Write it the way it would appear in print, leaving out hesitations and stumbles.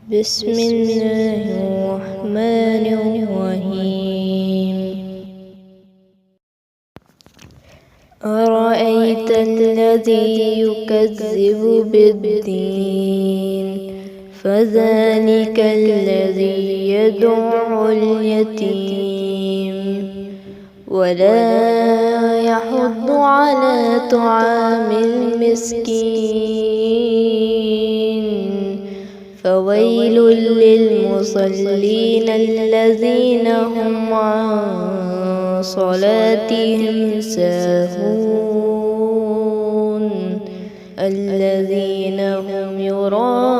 بسم الله الرحمن الرحيم. أرأيت الذي يكذب بالدين فذلك الذي يدع اليتيم ولا يحض على طعام المسكين فويل للمصلين الذين هم عن صلاتهم ساهون الذين هم يراءون